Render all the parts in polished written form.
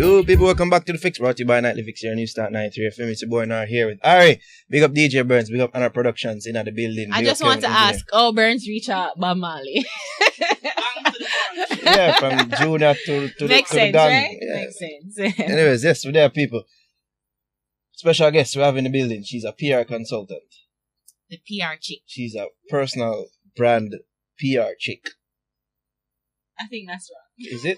You people, welcome back to The Fix, brought to you by Nightly Fix here, New Start 93 FM. It's your boy Nar here with Ari. Big up DJ Burns, big up Anna Productions in the building. I just want to ask, Burns reach out Bob Marley? Yeah, from Junior to Makes the sense, gang. right? Yeah. Makes sense. Anyways, yes, we're there, people. Special guest we have in the building. She's a PR consultant. The PR chick. She's a personal brand PR chick. I think that's wrong. Is it?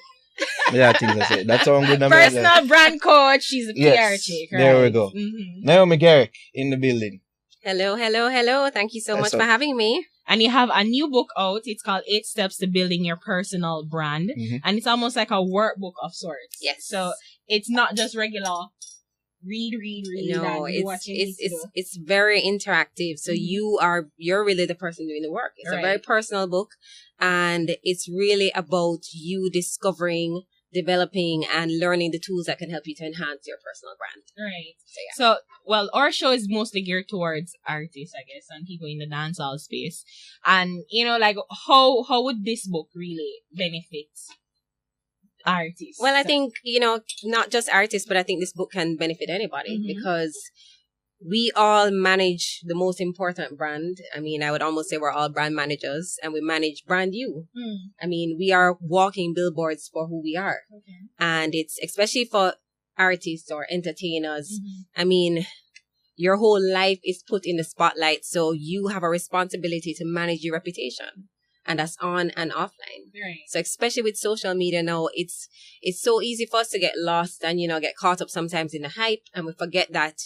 Yeah, I think that's it. That's all I'm good. Personal brand coach. She's a PR chick, right? There we go. Mm-hmm. Naomi Garrick in the building. Hello. Thank you so much for having me. And you have a new book out. It's called 8 Steps to Building Your Personal Brand. Mm-hmm. And it's almost like a workbook of sorts. Yes. So it's not just regular read. No, it's very interactive. So you're really the person doing the work. It's a very personal book, and it's really about you discovering, developing, and learning the tools that can help you to enhance your personal brand. Right. So, well, our show is mostly geared towards artists, I guess, and people in the dancehall space. And, like, how would this book really benefit artists? Well, I think, not just artists, but I think this book can benefit anybody because we all manage the most important brand. I mean, I would almost say we're all brand managers, and we manage brand you. I mean, we are walking billboards for who we are. Okay. And it's especially for artists or entertainers. I mean, your whole life is put in the spotlight, so you have a responsibility to manage your reputation. And that's on and offline. Right. So especially with social media now, it's so easy for us to get lost and, get caught up sometimes in the hype, and we forget that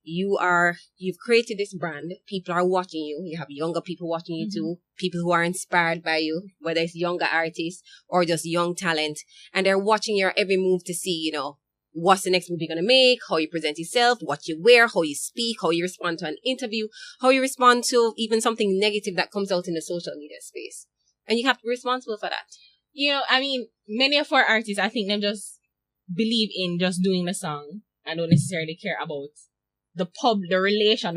you've created this brand. People are watching you. You have younger people watching you too. People who are inspired by you, whether it's younger artists or just young talent. And they're watching your every move to see, what's the next move you're going to make, how you present yourself, what you wear, how you speak, how you respond to an interview, how you respond to even something negative that comes out in the social media space. And you have to be responsible for that. I mean, many of our artists, I think, them just believe in just doing the song and don't necessarily care about the public relation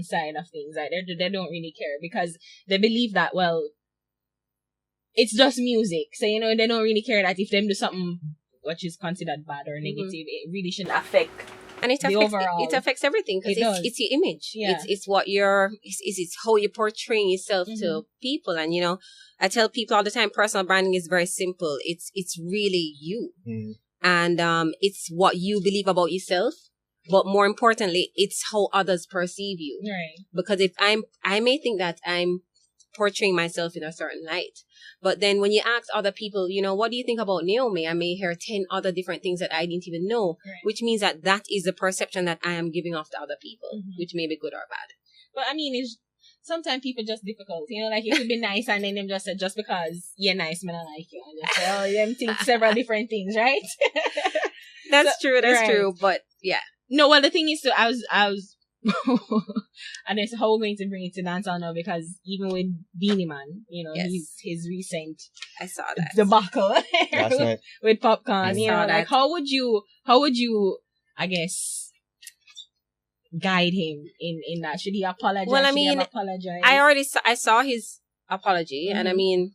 side of things. Like, they don't really care because they believe that, well, it's just music. So, they don't really care that if them do something which is considered bad or negative, it really shouldn't affect it affects everything because it's your image. Yeah. It's what it's how you're portraying yourself to people. And, I tell people all the time, personal branding is very simple. It's really you. And, it's what you believe about yourself. But more importantly, it's how others perceive you. Right. Because if I may think that I'm portraying myself in a certain light. But then when you ask other people, what do you think about Naomi? I may hear 10 other different things that I didn't even know, which means that is the perception that I am giving off to other people, which may be good or bad. But I mean, sometimes people just difficult, like you could be nice and then them just say, just because you're nice, man, I like you. And just say, them think several different things, right? That's true. But yeah. No, well, the thing is, I was and it's how we're going to bring it to dancehall now, because even with Beanie Man, his recent I saw that debacle Last night with Popcorn, like how would you I guess guide him in that? Should he apologize? Well, I mean, I saw his apology, and I mean,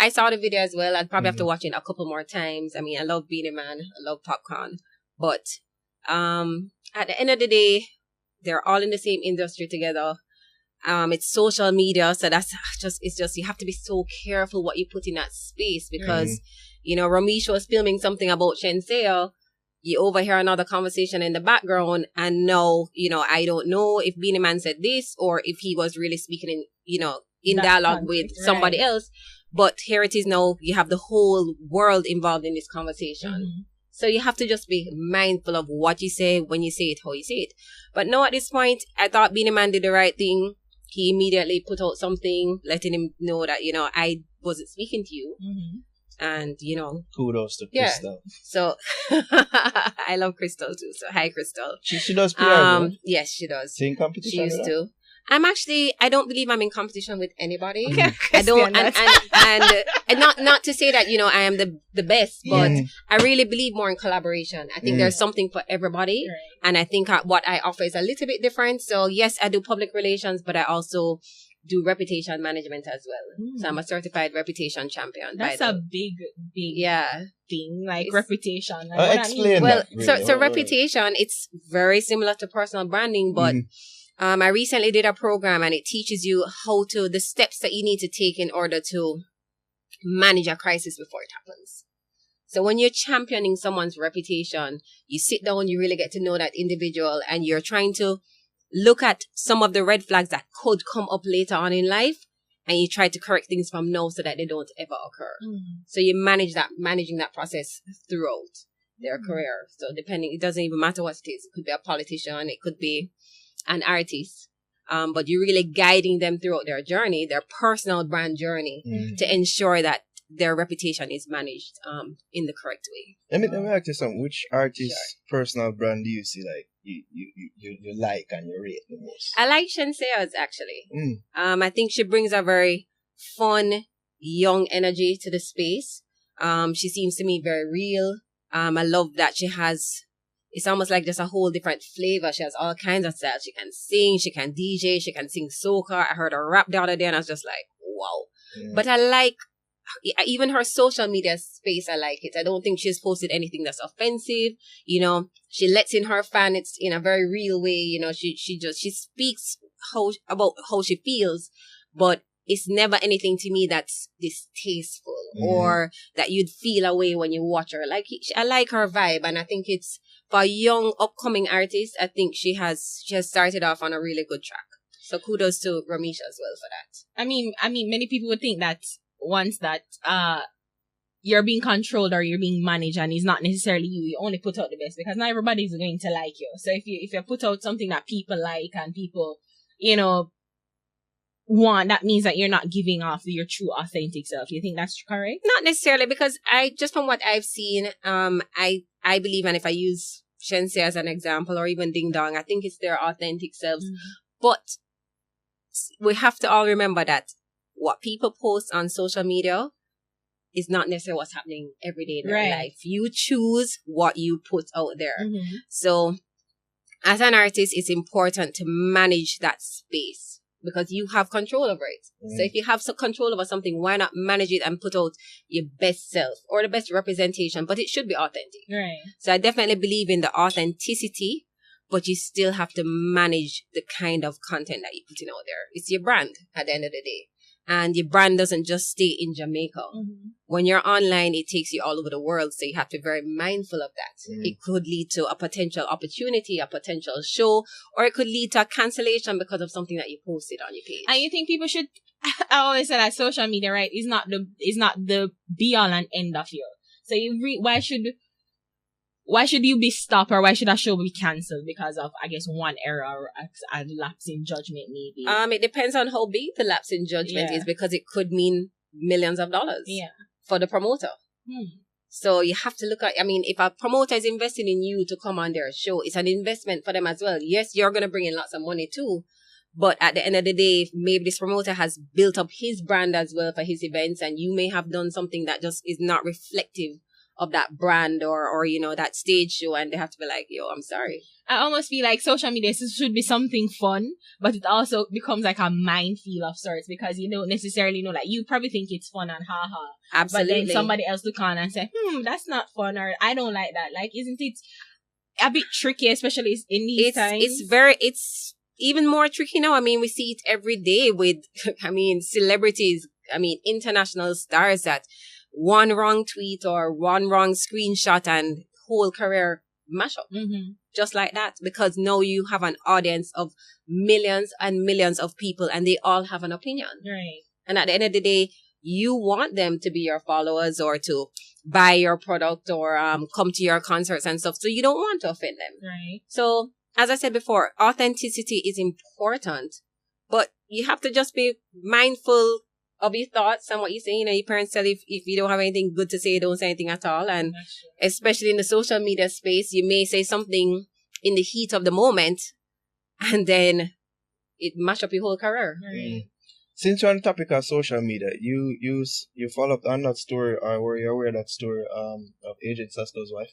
I saw the video as well. I'd probably have to watch it a couple more times. I mean, I love Beanie Man, I love Popcorn, but at the end of the day, they're all in the same industry together. It's social media, so it's just you have to be so careful what you put in that space, because Ramesh was filming something about Shenseea. You overhear another conversation in the background, and now I don't know if Beanie Man said this or if he was really speaking in dialogue with somebody else. But here it is now. You have the whole world involved in this conversation. So you have to just be mindful of what you say, when you say it, how you say it. But no, at this point, I thought Beanie Man did the right thing. He immediately put out something, letting him know that, I wasn't speaking to you. And, kudos to Crystal. So, I love Crystal too. So, hi, Crystal. She does PR, yes, she does. She in competition? She used to. I don't believe I'm in competition with anybody. I don't, and not to say that, I am the best, but I really believe more in collaboration. I think there's something for everybody. Right. And I think what I offer is a little bit different. So yes, I do public relations, but I also do reputation management as well. So I'm a certified reputation champion. That's a big thing, like it's, reputation. Like, explain well, that, so reputation, it's very similar to personal branding, but I recently did a program and it teaches you the steps that you need to take in order to manage a crisis before it happens. So when you're championing someone's reputation, you sit down, you really get to know that individual, and you're trying to look at some of the red flags that could come up later on in life, and you try to correct things from now so that they don't ever occur. So you managing that process throughout their career. So it doesn't even matter what it is. It could be a politician, it could be an artist, but you're really guiding them throughout their journey, their personal brand journey, to ensure that their reputation is managed in the correct way. Let me ask you something. Which artist's personal brand do you see like you like and you rate the most? I like Shenseea's actually. I think she brings a very fun, young energy to the space. She seems to me very real. I love that she has, it's almost like just a whole different flavor. She has all kinds of styles. She can sing, she can DJ, she can sing soca. I heard her rap the other day and I was just like, wow. But I like even her social media space. I like it. I don't think she's posted anything that's offensive. You know, she lets in her fan. It's in a very real way. You know, she speaks about how she feels, but it's never anything to me that's distasteful or that you'd feel away when you watch her. Like, I like her vibe, and I think it's for a young upcoming artist. I think she has started off on a really good track. So kudos to Ramisha as well for that. I mean, many people would think that once that you're being controlled or you're being managed and it's not necessarily you only put out the best, because not everybody's going to like you. So if you put out something that people like and people, you know, want, that means that you're not giving off your true authentic self. You think that's correct? Not necessarily, because just from what I've seen, I believe, and if I use Shenseea as an example, or even Ding Dong, I think it's their authentic selves. But we have to all remember that what people post on social media is not necessarily what's happening every day in their life. You choose what you put out there. So as an artist, it's important to manage that space because you have control over it. So if you have some control over something, why not manage it and put out your best self or the best representation? But it should be authentic. Right. So I definitely believe in the authenticity, but you still have to manage the kind of content that you're putting out there. It's your brand at the end of the day. And your brand doesn't just stay in Jamaica. When you're online, it takes you all over the world. So you have to be very mindful of that. It could lead to a potential opportunity, a potential show, or it could lead to a cancellation because of something that you posted on your page. And you think people should, I always say that social media, right, is not the be all and end of you. So why should you be stopped, or why should a show be cancelled because of, I guess, one error or a lapse in judgment maybe? It depends on how big the lapse in judgment is, because it could mean millions of dollars for the promoter. So you have to look at, if a promoter is investing in you to come on their show, it's an investment for them as well. Yes, you're going to bring in lots of money too, but at the end of the day, maybe this promoter has built up his brand as well for his events, and you may have done something that just is not reflective of that brand or you know, that stage show, and they have to be like, yo, I'm sorry. I almost feel like social media should be something fun, but it also becomes like a minefield of sorts, because you don't necessarily know, like, you probably think it's fun and haha. Absolutely. But then somebody else look on and say, that's not fun, or I don't like that. Like, isn't it a bit tricky, especially in these times? It's even more tricky now. We see it every day with, celebrities, international stars that one wrong tweet or one wrong screenshot and whole career mash up. Just like that, because now you have an audience of millions and millions of people, and they all have an opinion. Right. And at the end of the day, you want them to be your followers or to buy your product or come to your concerts and stuff. So you don't want to offend them. Right. So as I said before, authenticity is important, but you have to just be mindful of your thoughts and what you say. You know, your parents tell you if you don't have anything good to say, don't say anything at all. And especially in the social media space, you may say something in the heat of the moment and then it mash up your whole career. Since you're on the topic of social media, you follow up on that story, or were you aware of that story of Agent Sasko's wife?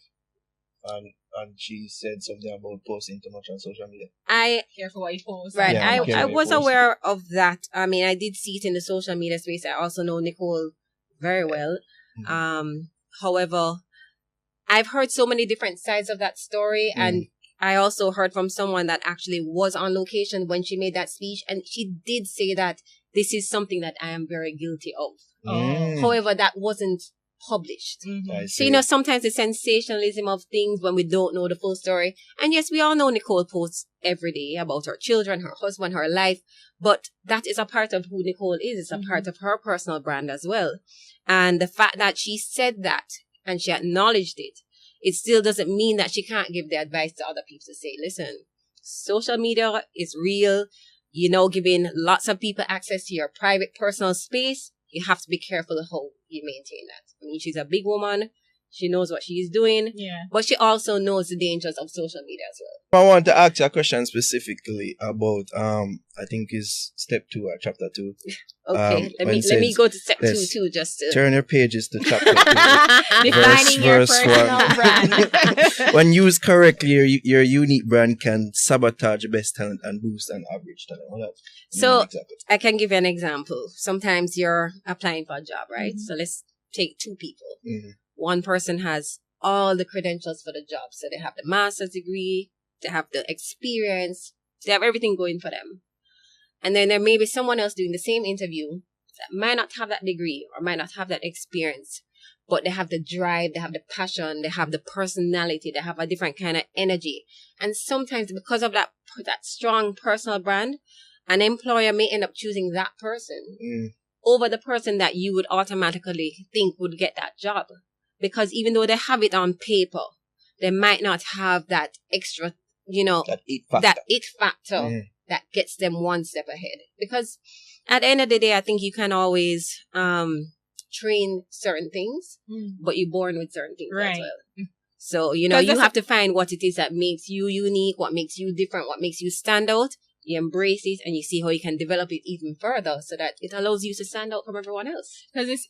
and she said something about posting too much on social media. Careful what you post. Right. Yeah, I was aware of that. I mean, I did see it in the social media space. I also know Nicole very well. However, I've heard so many different sides of that story, and I also heard from someone that actually was on location when she made that speech, and she did say that this is something that I am very guilty of. However, that wasn't published. So, sometimes the sensationalism of things when we don't know the full story. And yes, we all know Nicole posts every day about her children, her husband, her life, but that is a part of who Nicole is. It's a part of her personal brand as well. And the fact that she said that and she acknowledged it, it still doesn't mean that she can't give the advice to other people to say, listen, social media is real, giving lots of people access to your private personal space. You have to be careful of how you maintain that. I mean, she's a big woman. She knows what she's doing. Yeah. But she also knows the dangers of social media as well. I want to ask you a question specifically about, I think is step 2 or chapter 2. Okay, let me go to step 2 too, just to... Turn your pages to chapter 2. Defining your personal brand. When used correctly, your unique brand can sabotage the best talent and boost an average talent. So, I can give you an example. Sometimes you're applying for a job, right? So let's take 2 people. One person has all the credentials for the job. So they have the master's degree, they have the experience, they have everything going for them. And then there may be someone else doing the same interview that might not have that degree or might not have that experience, but they have the drive, they have the passion, they have the personality, they have a different kind of energy. And sometimes because of that strong personal brand, an employer may end up choosing that person over the person that you would automatically think would get that job. Because even though they have it on paper, they might not have that extra, that it factor that gets them one step ahead. Because at the end of the day, I think you can always train certain things, but you're born with certain things as well. So, you have to find what it is that makes you unique, what makes you different, what makes you stand out. You embrace it and you see how you can develop it even further so that it allows you to stand out from everyone else. Because it's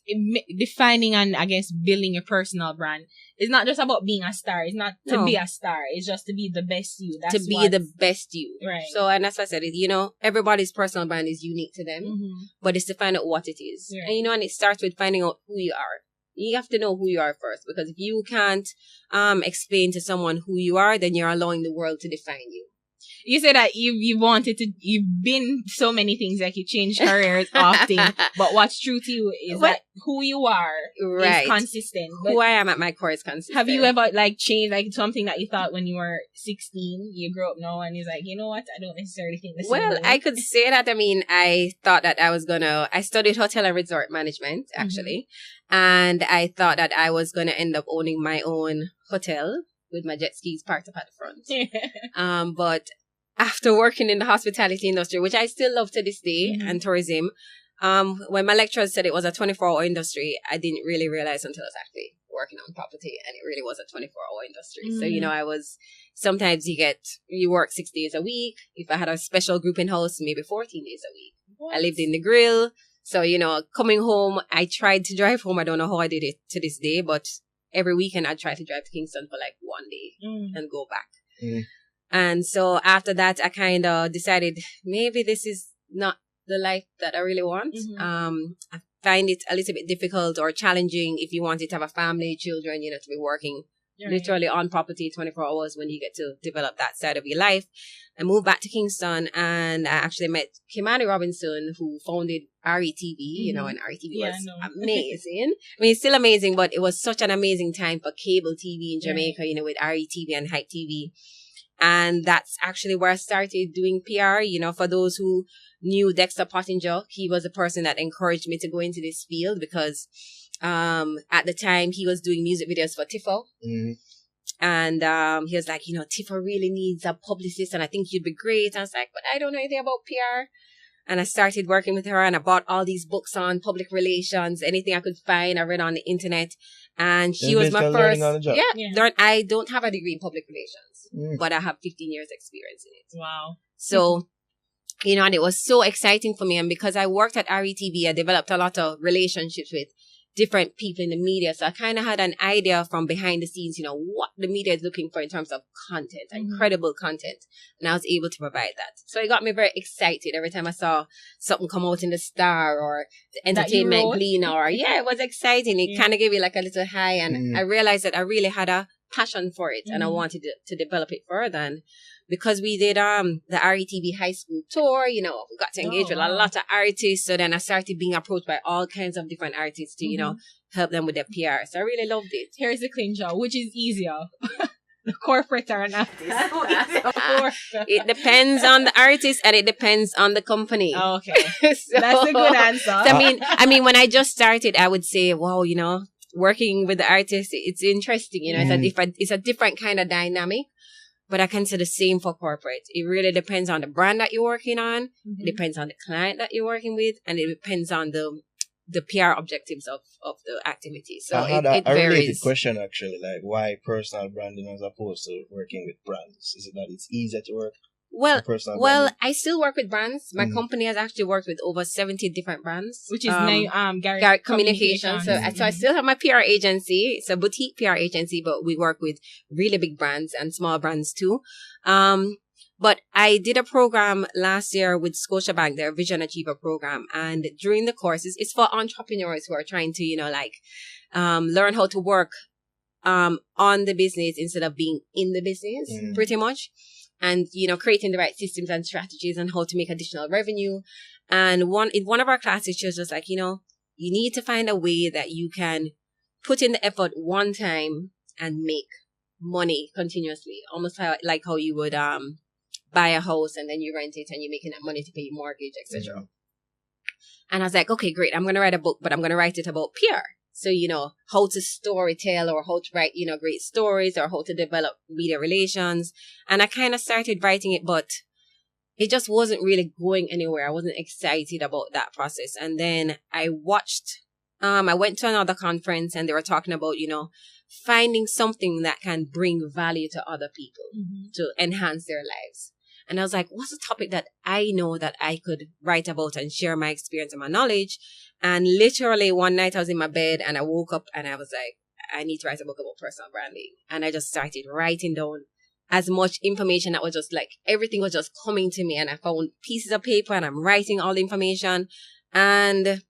defining and, I guess, building your personal brand. It's not just about being a star. It's not to be a star. It's just to be the best you. That's to be the best you. Right. So, and as I said, everybody's personal brand is unique to them, but it's to find out what it is. Right. And, and it starts with finding out who you are. You have to know who you are first, because if you can't explain to someone who you are, then you're allowing the world to define you. You say that you've been so many things, like you change careers often, but what's true to you is that who you are is consistent. But who I am at my core is consistent. Have you ever changed something that you thought when you were 16, you grew up now and you're like, you know what, I don't necessarily think this Well, I could say that. I mean, I thought that I studied hotel and resort management, actually. And I thought that I was going to end up owning my own hotel with my jet skis parked up at the front. But after working in the hospitality industry, which I still love to this day, and tourism, when my lecturers said it was a 24-hour industry, I didn't really realize until I was actually working on property, and it really was a 24-hour industry. So, sometimes you work 6 days a week. If I had a special group in house, maybe 14 days a week. What? I lived in the grill. So, coming home, I tried to drive home. I don't know how I did it to this day, but every weekend I'd try to drive to Kingston for 1 day and go back. And so after that, I kind of decided maybe this is not the life that I really want. I find it a little bit difficult or challenging if you wanted to have a family, children, to be working literally on property 24 hours when you get to develop that side of your life. I moved back to Kingston and I actually met Kimani Robinson, who founded RETV, and RETV was amazing. I mean, it's still amazing, but it was such an amazing time for cable TV in Jamaica, with RETV and Hype TV. And that's actually where I started doing PR. For those who knew Dexter Pottinger, he was the person that encouraged me to go into this field because at the time he was doing music videos for Tiffo. And he was like, Tiffo really needs a publicist and I think you'd be great. And I was like, but I don't know anything about PR. And I started working with her and I bought all these books on public relations, anything I could find. I read on the internet. And she was my first. I don't have a degree in public relations, but I have 15 years experience in it. Wow. So, and it was so exciting for me. And because I worked at RETV, I developed a lot of relationships with different people in the media. So I kind of had an idea from behind the scenes, you know, what the media is looking for in terms of content, incredible content. And I was able to provide that. So it got me very excited every time I saw something come out in the Star or the Entertainment Gleaner. Or, it was exciting. It kind of gave me like a little high. And I realized that I really had a passion for it and I wanted to develop it further. And because we did the RETV high school tour, you know, we got to engage with a lot of artists. So then I started being approached by all kinds of different artists to, you know, help them with their PR. So I really loved it. Here's the clincher, which is easier? The corporate or an artist? It depends on the artist and it depends on the company. Oh, okay. So, that's a good answer. So, I mean, when I just started, I would say, wow, you know, working with the artist, it's interesting. You know, it's a different kind of dynamic. But I can say the same for corporate. It really depends on the brand that you're working on. It depends on the client that you're working with. And it depends on the PR objectives of the activity. So I had it a varies. related question actually, like why personal branding as opposed to working with brands? Is it that it's easier to work? Well, I still work with brands. My company has actually worked with over 70 different brands. Which is Garrick Communications. So I still have my PR agency. It's a boutique PR agency, but we work with really big brands and small brands too. But I did a program last year with Scotiabank, their Vision Achiever program. And during the courses, it's for entrepreneurs who are trying to, you know, like, learn how to work, on the business instead of being in the business, pretty much. And, you know, creating the right systems and strategies and how to make additional revenue. And in one of our classes, she was just like, you know, you need to find a way that you can put in the effort one time and make money continuously. Almost like how you would buy a house and then you rent it and you're making that money to pay your mortgage, etc. And I was like, okay, great. I'm going to write a book, but I'm going to write it about PR. So, you know, how to storytell or how to write, you know, great stories or how to develop media relations. And I kind of started writing it, but it just wasn't really going anywhere. I wasn't excited about that process. And then I went to another conference and they were talking about, you know, finding something that can bring value to other people to enhance their lives. And I was like, what's a topic that I know that I could write about and share my experience and my knowledge? And literally one night I was in my bed and I woke up and I was like, I need to write a book about personal branding. And I just started writing down as much information that was just like, everything was just coming to me. And I found pieces of paper and I'm writing all the information. And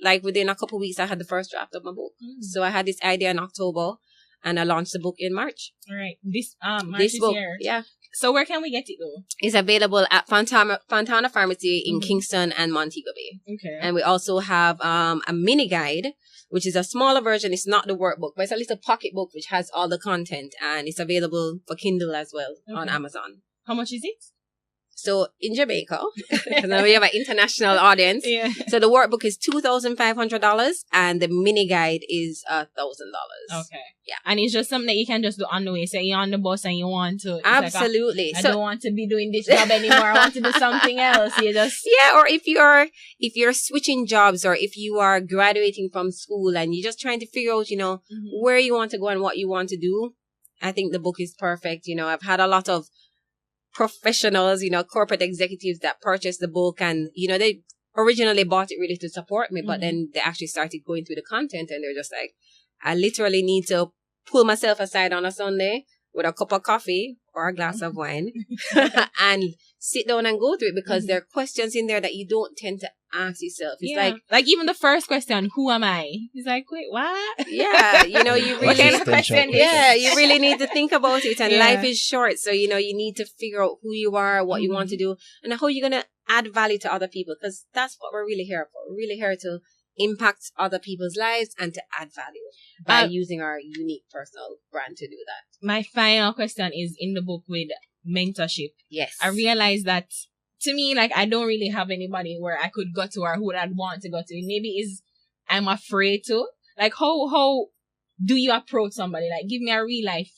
like within a couple of weeks, I had the first draft of my book. So I had this idea in October and I launched the book in March. All right. This book, year. Yeah. So where can we get it though? It's available at Fontana Pharmacy in Kingston and Montego Bay. Okay. And we also have a mini guide, which is a smaller version. It's not the workbook, but it's a little pocket book which has all the content and it's available for Kindle as well on Amazon. How much is it? So in Jamaica, because now we have an international audience. Yeah. So the workbook is $2,500 and the mini guide is $1,000. Okay. Yeah. And it's just something that you can just do on the way. Say you're on the bus and you want to. Absolutely. Like, I don't want to be doing this job anymore. I want to do something else. You just. Yeah. Or if you're switching jobs or if you are graduating from school and you're just trying to figure out, you know, where you want to go and what you want to do. I think the book is perfect. You know, I've had a lot of professionals, you know, corporate executives that purchased the book and, you know, they originally bought it really to support me, but then they actually started going through the content and they're just like, I literally need to pull myself aside on a Sunday with a cup of coffee or a glass of wine and sit down and go through it because there are questions in there that you don't tend to ask yourself. It's like even the first question, who am I? It's like, wait, what? Yeah, you know, you really what kind of question? Yeah, you really need to think about it. And life is short, so you know you need to figure out who you are, what you want to do, and how you're gonna add value to other people. Because that's what we're really here for. We're really here to impact other people's lives and to add value by using our unique personal brand to do that. My final question is in the book with mentorship. Yes, I realized that. To me, like, I don't really have anybody where I could go to or who I'd want to go to. Maybe I'm afraid to. Like, how do you approach somebody? Like, give me a real life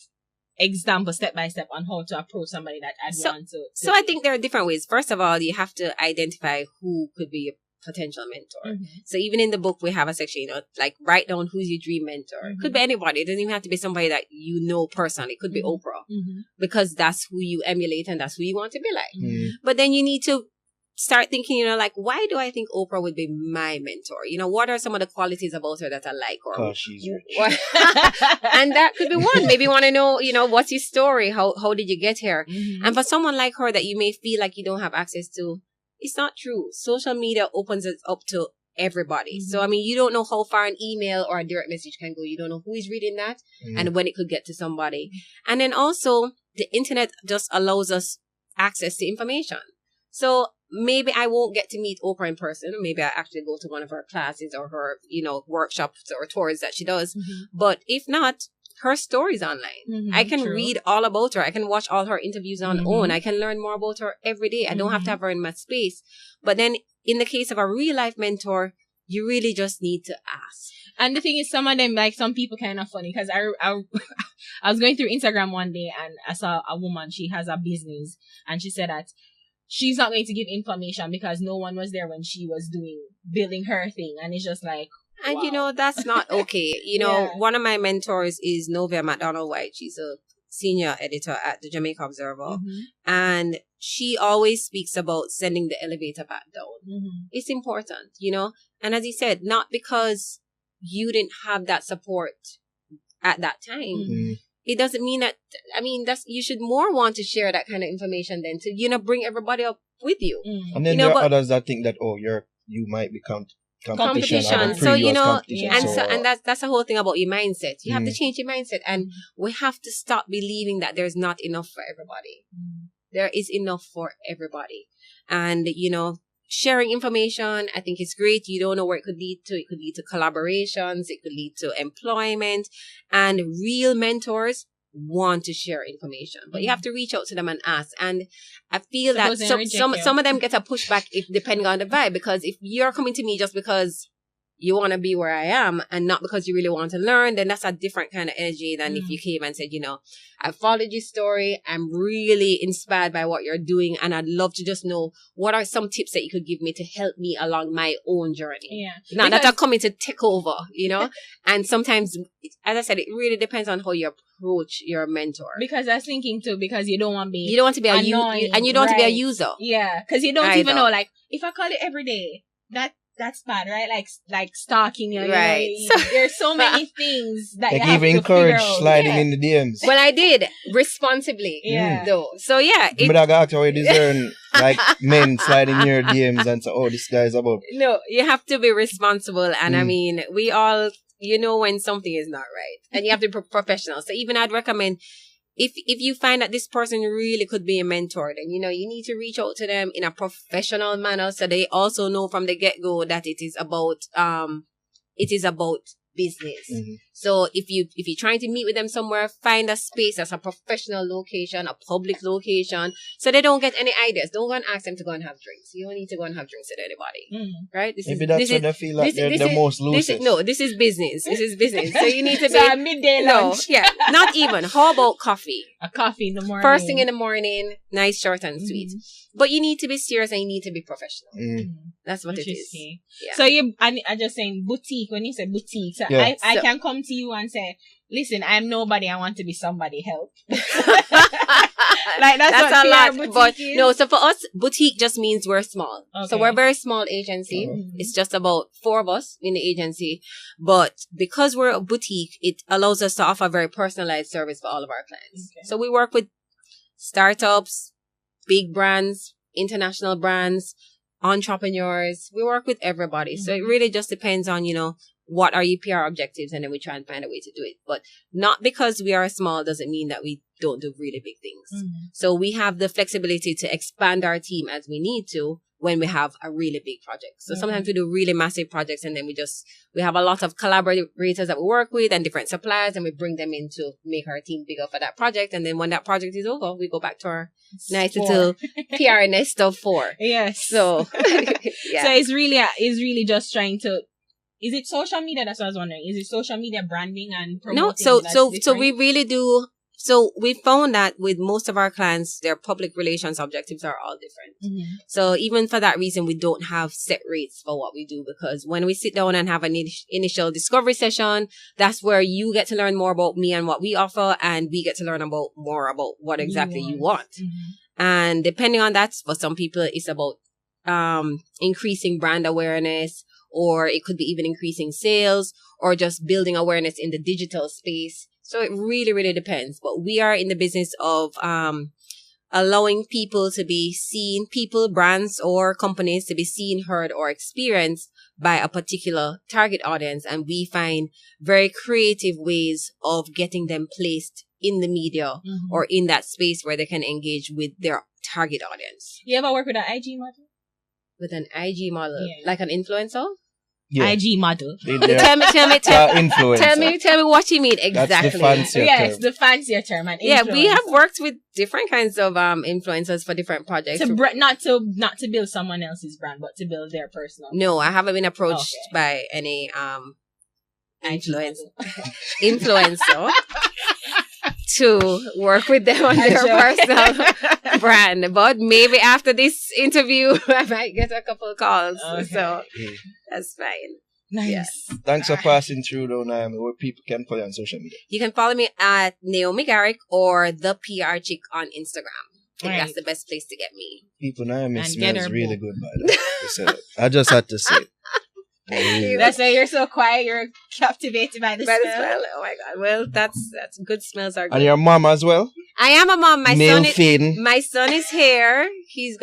example, step by step, on how to approach somebody that I'd want to. So I think there are different ways. First of all, you have to identify who could be a potential mentor. So even in the book, we have a section, you know, like write down who's your dream mentor. It could be anybody. It doesn't even have to be somebody that you know personally. It could be Oprah because that's who you emulate and that's who you want to be like. But then you need to start thinking, like, why do I think Oprah would be my mentor? What are some of the qualities about her that I like? Or she's rich. And that could be one. Maybe you want to know, what's your story? How did you get here? Mm-hmm. And for someone like her that you may feel like you don't have access to, it's not true. Social media opens it up to everybody. Mm-hmm. So, you don't know how far an email or a direct message can go. You don't know who is reading that and when it could get to somebody. And then also, the internet just allows us access to information. So maybe I won't get to meet Oprah in person. Maybe I actually go to one of her classes or her, workshops or tours that she does. Mm-hmm. But if not, her story's online. Mm-hmm, I can read all about her. I can watch all her interviews on own. I can learn more about her every day. I don't have to have her in my space. But then in the case of a real life mentor, you really just need to ask. And the thing is, some of them, like, some people kind of funny, because I was going through Instagram one day and I saw a woman, she has a business, and she said that she's not going to give information because no one was there when she was building her thing. And it's just like, and wow. That's not okay. One of my mentors is Novia McDonald-White. She's a senior editor at the Jamaica Observer. And she always speaks about sending the elevator back down. It's important, And as he said, not because you didn't have that support at that time. It doesn't mean that, you should more want to share that kind of information than to, bring everybody up with you. And then there are others that think that, you might be competition. So, and that's the whole thing about your mindset. You have to change your mindset, and we have to stop believing that there's not enough for everybody. There is enough for everybody. And, sharing information, I think it's great. You don't know where it could lead to. It could lead to collaborations. It could lead to employment. And real mentors want to share information, but you have to reach out to them and ask. And I feel that some of them get a pushback depending on the vibe, because if you're coming to me just because you want to be where I am and not because you really want to learn, then that's a different kind of energy than if you came and said, I followed your story. I'm really inspired by what you're doing. And I'd love to just know what are some tips that you could give me to help me along my own journey. Yeah. Not that I'm coming to take over, And sometimes, as I said, it really depends on how you approach your mentor. Because I was thinking too, because you don't want to be to be annoying, and you don't want to be a user. Yeah. Because you don't even know, like, if I call it every day, that's bad, right? Like stalking you. Right. There's so many things that you have even to encourage figure out. sliding in the DMs. Well, I did responsibly. Though. So yeah. But I got to discern like men sliding in your DMs and say, this guy's about. No, you have to be responsible, and we all, when something is not right, and you have to be professional. So even I'd recommend, if you find that this person really could be a mentor, then, you need to reach out to them in a professional manner so they also know from the get-go that it is about business. So if you're trying to meet with them somewhere, find a space that's a professional location, a public location, so they don't get any ideas. Don't go and ask them to go and have drinks. You don't need to go and have drinks with anybody. Right? Maybe that's where they feel like they're the most loosest. This is business. This is business. So you need to be... So a midday lunch. Not even. How about coffee? A coffee in the morning. First thing in the morning, nice, short and sweet. But you need to be serious and you need to be professional. That's what it is. Yeah. So I just saying boutique, when you say boutique, so I can come to you and say, listen, I'm nobody, I want to be somebody, help. Like that's what a lot. But is. no, so for us, boutique just means we're small. Okay. So we're a very small agency. It's just about 4 of us in the agency. But because we're a boutique, it allows us to offer a very personalized service for all of our clients. Okay. So we work with startups, big brands, international brands, entrepreneurs. We work with everybody. So it really just depends on, what are your PR objectives, and then we try and find a way to do it. But not because we are small doesn't mean that we don't do really big things. So we have the flexibility to expand our team as we need to when we have a really big project. So sometimes we do really massive projects, and then we have a lot of collaborators that we work with and different suppliers, and we bring them in to make our team bigger for that project. And then when that project is over, we go back to our nice little PR nest of 4. Yes. So, So it's really just trying to... Is it social media? That's what I was wondering. Is it social media branding and promoting? No, so we really do. So we found that with most of our clients, their public relations objectives are all different. So even for that reason, we don't have set rates for what we do, because when we sit down and have an initial discovery session, that's where you get to learn more about me and what we offer, and we get to learn more about what exactly you want. And depending on that, for some people, it's about increasing brand awareness, or it could be even increasing sales, or just building awareness in the digital space. So it really, really depends. But we are in the business of allowing people to be seen, brands, or companies to be seen, heard, or experienced by a particular target audience. And we find very creative ways of getting them placed in the media or in that space where they can engage with their target audience. You ever work with an IG model? With an IG model? Yeah. Like an influencer? Yeah. IG model. Tell me what you mean exactly. That's the fancier term. Yes, the fancier term. Yeah, we have worked with different kinds of influencers for different projects. Not to build someone else's brand, but to build their personal. No, I haven't been approached by any influencer to work with them on their personal brand. But maybe after this interview, I might get a couple of calls. Okay. So that's fine. Nice. Yeah. Thanks for passing through, though, Naomi. Where people can follow you on social media. You can follow me at Naomi Garrick or The PR Chick on Instagram. I think that's the best place to get me. People, Naomi smells really good, by the way. I just had to say it. That's why you're so quiet. You're captivated by the smell. Oh my God! Well, that's good. Smells are good. And your mom as well. I am a mom. My son is here. He's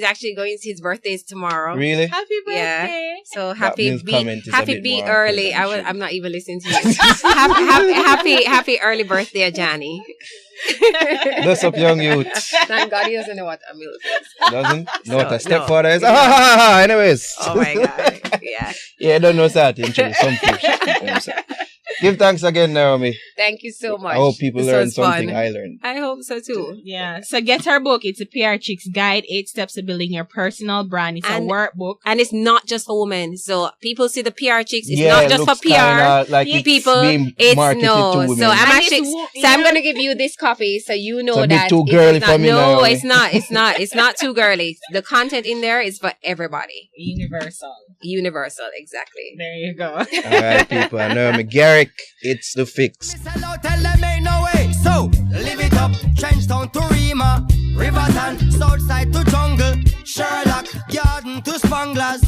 actually going. His birthday is tomorrow. Really? Happy birthday! Yeah. So happy be early. I'm not even listening to you. happy early birthday, Johnny. Bless up, young youth. Thank God he doesn't know what a milk is. Doesn't? Know what a stepfather is? Anyways. Oh my God. Yeah. Yeah, I don't know that. Some fish. Give thanks again, Naomi. Thank you so much. I hope people learn something I learned. I hope so too. Yeah. So get her book. It's a PR Chick's Guide, 8 Steps to Building Your Personal Brand. It's a workbook. And it's not just for women. So people see the PR Chicks. It's not just for PR. Like people. It's no. To women. So I'm going to give you this copy so you know it's that. Too girly for me now. No, it's not. It's not too girly. The content in there is for everybody. Universal, exactly. There you go. All right, people. Naomi Garrick, it's the fix. Hello, tell them ain't no way. So, live it up. Trenchtown to Rima, Riverton, Southside to Jungle, Sherlock, Garden to Spanglers.